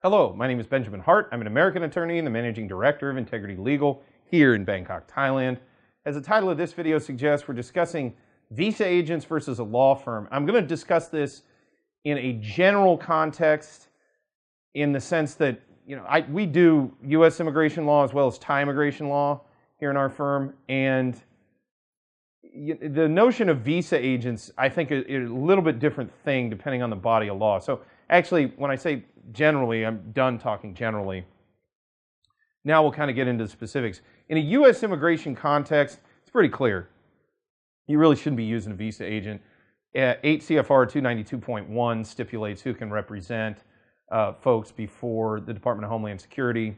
Hello, my name is Benjamin Hart. I'm an American attorney and the Managing Director of Integrity Legal here in Bangkok, Thailand. As the title of this video suggests, we're discussing visa agents versus a law firm. I'm going to discuss this in a general context in the sense that, we do U.S. immigration law as well as Thai immigration law here in our firm. And the notion of visa agents, I think, is a little bit different thing depending on the body of law. So actually, when I say generally, I'm done talking generally. Now we'll kind of get into the specifics. In a U.S. immigration context, it's pretty clear. You really shouldn't be using a visa agent. 8 CFR 292.1 stipulates who can represent folks before the Department of Homeland Security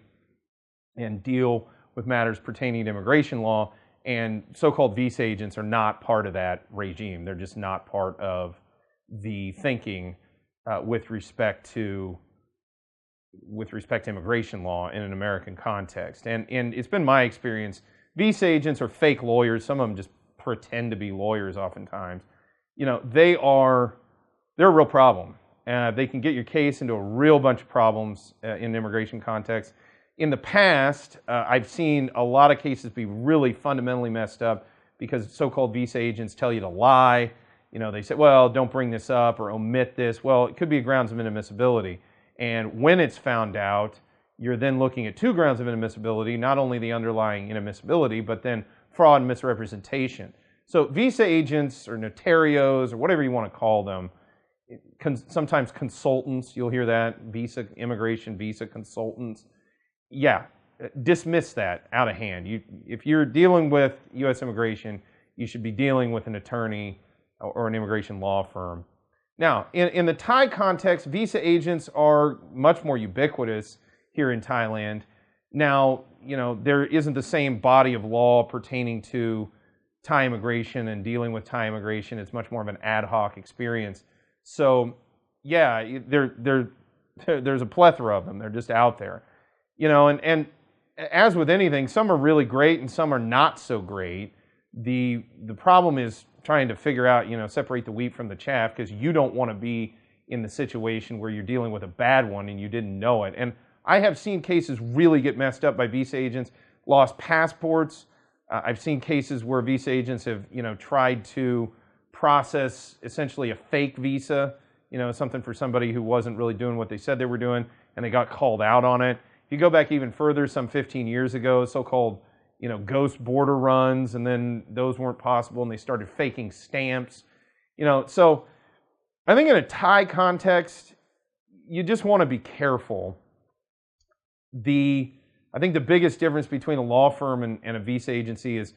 and deal with matters pertaining to immigration law. And so-called visa agents are not part of that regime. They're just not part of the thinking with respect to immigration law in an American context. And it's been my experience, visa agents are fake lawyers. Some of them just pretend to be lawyers oftentimes. They're a real problem. They can get your case into a real bunch of problems in an immigration context. In the past, I've seen a lot of cases be really fundamentally messed up because so-called visa agents tell you to lie. They say, well, don't bring this up or omit this. Well, it could be grounds of inadmissibility. And when it's found out, you're then looking at two grounds of inadmissibility, not only the underlying inadmissibility, but then fraud and misrepresentation. So visa agents or notarios or whatever you want to call them, sometimes consultants, you'll hear that, immigration visa consultants. Yeah, dismiss that out of hand. If you're dealing with U.S. immigration, you should be dealing with an attorney or an immigration law firm. Now, in the Thai context, visa agents are much more ubiquitous here in Thailand. Now, there isn't the same body of law pertaining to Thai immigration and dealing with Thai immigration. It's much more of an ad hoc experience. So, yeah, there's a plethora of them. They're just out there. And as with anything, some are really great and some are not so great. The problem is trying to figure out, separate the wheat from the chaff, because you don't want to be in the situation where you're dealing with a bad one and you didn't know it. And I have seen cases really get messed up by visa agents, lost passports. I've seen cases where visa agents have, tried to process essentially a fake visa, something for somebody who wasn't really doing what they said they were doing, and they got called out on it. If you go back even further, some 15 years ago, so-called ghost border runs, and then those weren't possible, and they started faking stamps. So I think in a Thai context, you just want to be careful. I think the biggest difference between a law firm and a visa agency is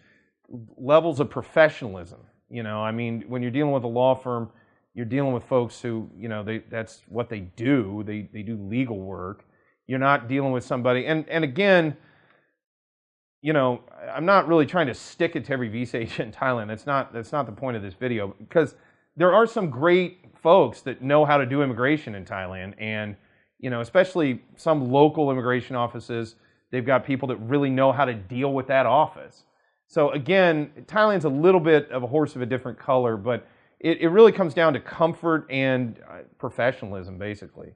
levels of professionalism. When you're dealing with a law firm, you're dealing with folks who, that's what they do. They do legal work. You're not dealing with somebody, and again, I'm not really trying to stick it to every visa agent in Thailand. That's not the point of this video, because there are some great folks that know how to do immigration in Thailand, and especially some local immigration offices, they've got people that really know how to deal with that office. So again, Thailand's a little bit of a horse of a different color, but it really comes down to comfort and professionalism, basically.